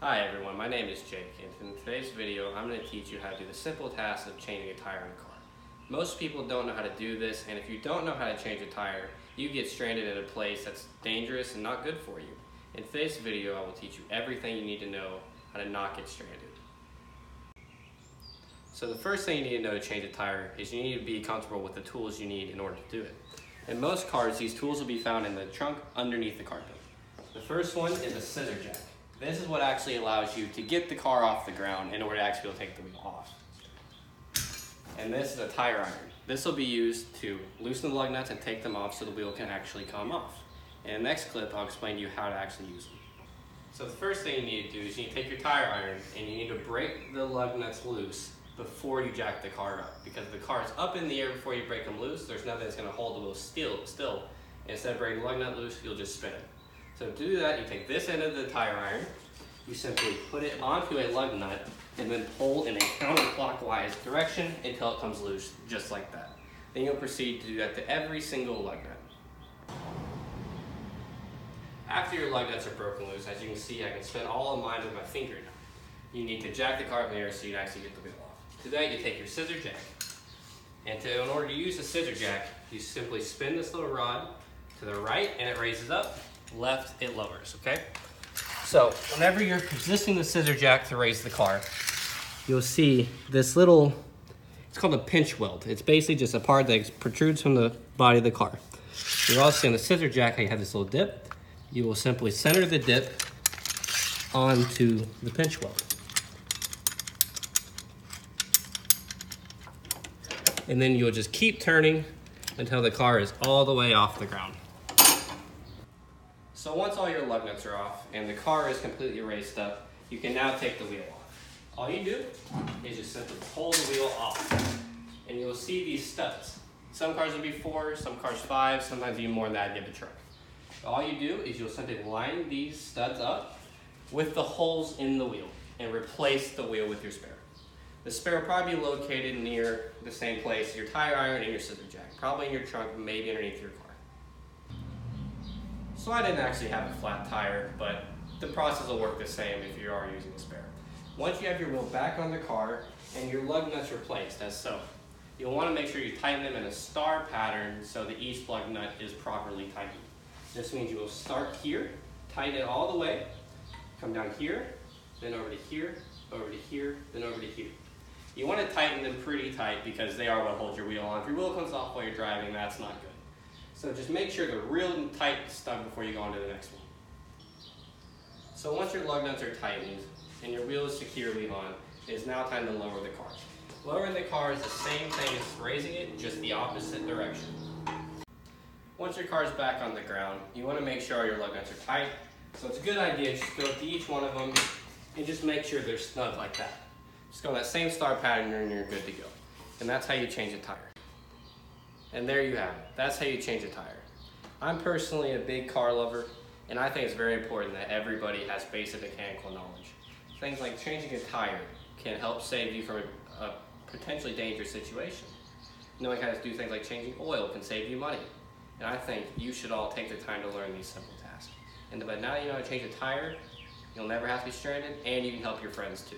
Hi everyone, my name is Jake, and in today's video I'm going to teach you how to do the simple task of changing a tire in a car. Most people don't know how to do this, and if you don't know how to change a tire, you get stranded in a place that's dangerous and not good for you. In today's video I will teach you everything you need to know how to not get stranded. So the first thing you need to know to change a tire is you need to be comfortable with the tools you need in order to do it. In most cars, these tools will be found in the trunk underneath the carpet. The first one is a scissor jack. This is what actually allows you to get the car off the ground in order to actually be able to take the wheel off. And this is a tire iron. This will be used to loosen the lug nuts and take them off so the wheel can actually come off. In the next clip, I'll explain to you how to actually use them. So the first thing you need to do is you need to take your tire iron and you need to break the lug nuts loose before you jack the car up. Because if the car is up in the air before you break them loose, there's nothing that's going to hold the wheel still. Instead of breaking the lug nut loose, you'll just spin it. So to do that, you take this end of the tire iron, you simply put it onto a lug nut, and then pull in a counterclockwise direction until it comes loose, just like that. Then you'll proceed to do that to every single lug nut. After your lug nuts are broken loose, as you can see, I can spin all of mine with my finger now. You need to jack the car up in the air so you can actually get the wheel off. To that, you take your scissor jack, and in order to use the scissor jack, you simply spin this little rod to the right, and it raises up. Left, it lowers, okay? So whenever you're positioning the scissor jack to raise the car, you'll see this little, it's called a pinch weld. It's basically just a part that protrudes from the body of the car. You'll also see on the scissor jack how you have this little dip. You will simply center the dip onto the pinch weld. And then you'll just keep turning until the car is all the way off the ground. So once all your lug nuts are off and the car is completely raised up, you can now take the wheel off. All you do is just simply pull the wheel off, and you'll see these studs. Some cars will be 4, some cars 5, sometimes even more than that in the truck. All you do is you'll simply line these studs up with the holes in the wheel and replace the wheel with your spare. The spare will probably be located near the same place as your tire iron and your scissor jack, probably in your trunk, maybe underneath your car. So I didn't actually have a flat tire, but the process will work the same if you are using a spare. Once you have your wheel back on the car and your lug nuts replaced as so, you'll want to make sure you tighten them in a star pattern so that each lug nut is properly tightened. This means you will start here, tighten it all the way, come down here, then over to here, over to here, then over to here. You want to tighten them pretty tight because they are what holds your wheel on. If your wheel comes off while you're driving, that's not good. So just make sure they're real tight and snug before you go on to the next one. So once your lug nuts are tightened and your wheel is securely on, it is now time to lower the car. Lowering the car is the same thing as raising it, just the opposite direction. Once your car is back on the ground, you want to make sure all your lug nuts are tight. So it's a good idea to just go to each one of them and just make sure they're snug like that. Just go in that same star pattern and you're good to go. And that's how you change a tire. And there you have it. That's how you change a tire. I'm personally a big car lover, and I think it's very important that everybody has basic mechanical knowledge. Things like changing a tire can help save you from a potentially dangerous situation. Knowing how to do things like changing oil can save you money. And I think you should all take the time to learn these simple tasks. But now you know how to change a tire, you'll never have to be stranded, and you can help your friends too.